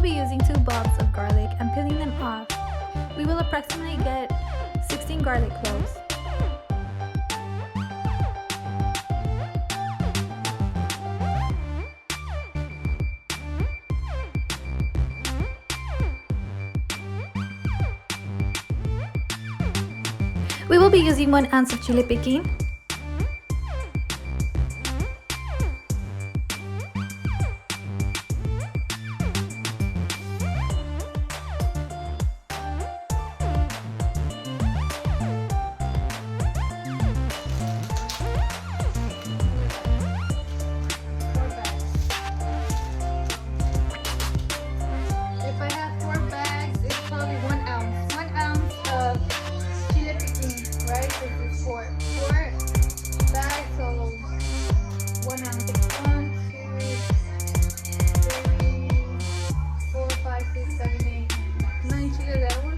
be using 2 bulbs of garlic and peeling them off. We will approximately get 16 garlic cloves. We will be using 1 ounce of Chile Pequin, If I have 4 bags, it's probably 1 ounce. 1 ounce of Chile Pequin, right? This is 4 bags, so 1 ounce. 1, 2, 3, 4, 5, 6, 7, 8, 9 chile that one.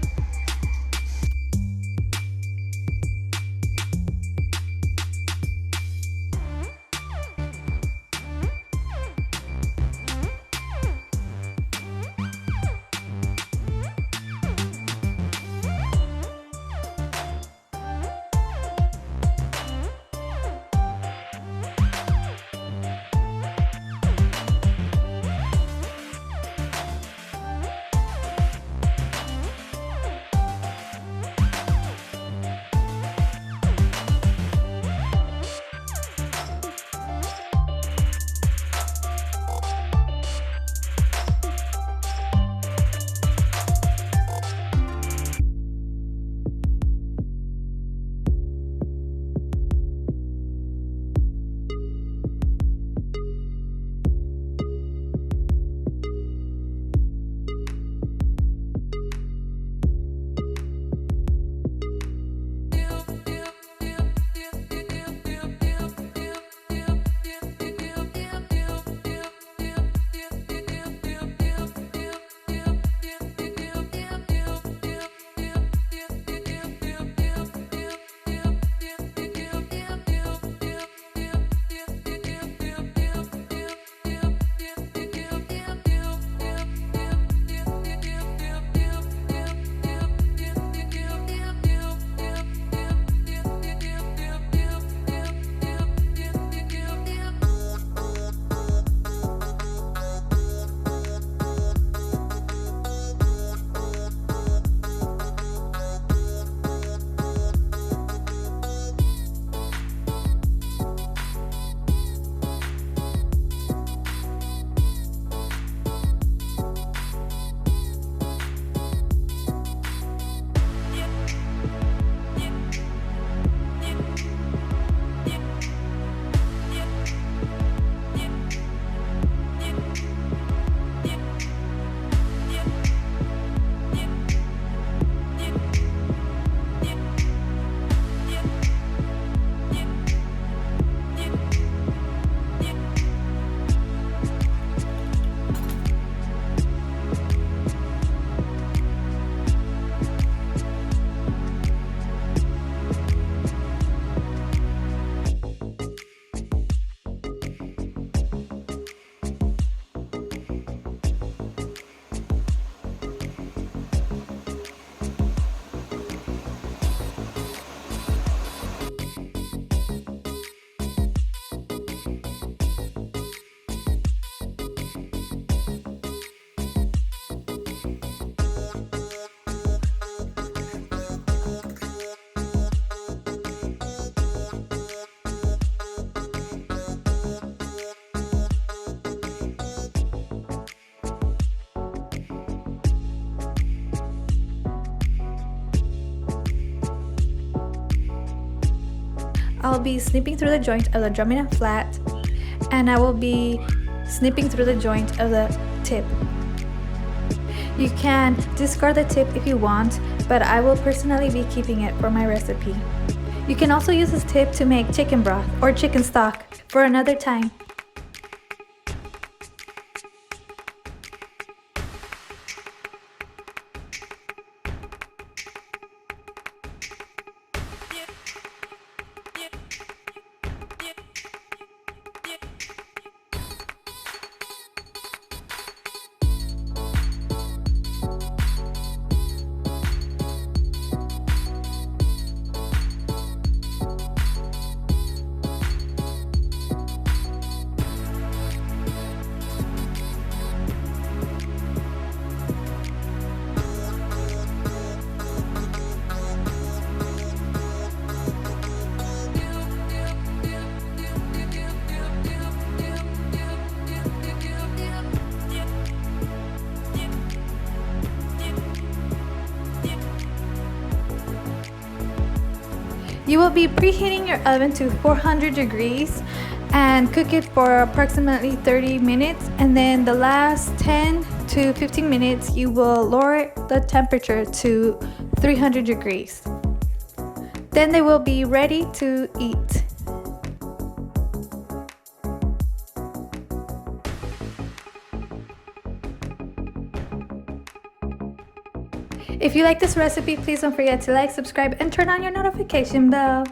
I'll be snipping through the joint of the drumming flat, and I will be snipping through the joint of the tip. You can discard the tip if you want, but I will personally be keeping it for my recipe. You can also use this tip to make chicken broth or chicken stock for another time. You will be preheating your oven to 400 degrees and cook it for approximately 30 minutes, and then the last 10 to 15 minutes you will lower the temperature to 300 degrees. Then they will be ready to eat. If you like this recipe, please don't forget to like, subscribe, and turn on your notification bell.